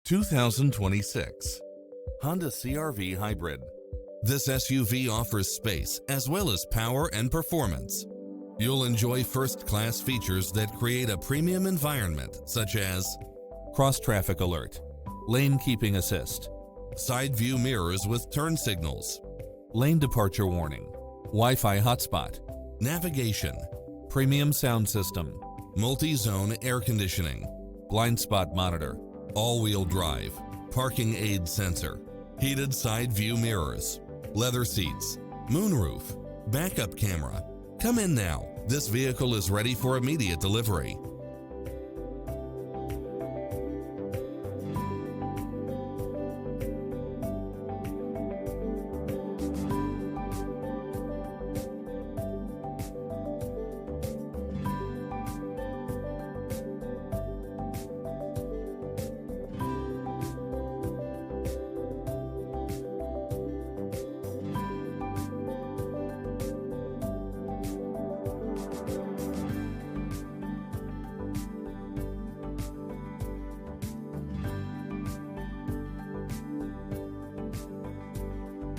2026 Honda CR-V Hybrid. This SUV offers space as well as power and performance. You'll enjoy first-class features that create a premium environment, such as cross-traffic alert, lane keeping assist, side view mirrors with turn signals, lane departure warning, Wi-Fi hotspot, navigation, premium sound system, multi-zone air conditioning, blind spot monitor, all-wheel drive, parking aid sensor, heated side view mirrors, leather seats, moonroof, backup camera. Come in now. This vehicle is ready for immediate delivery.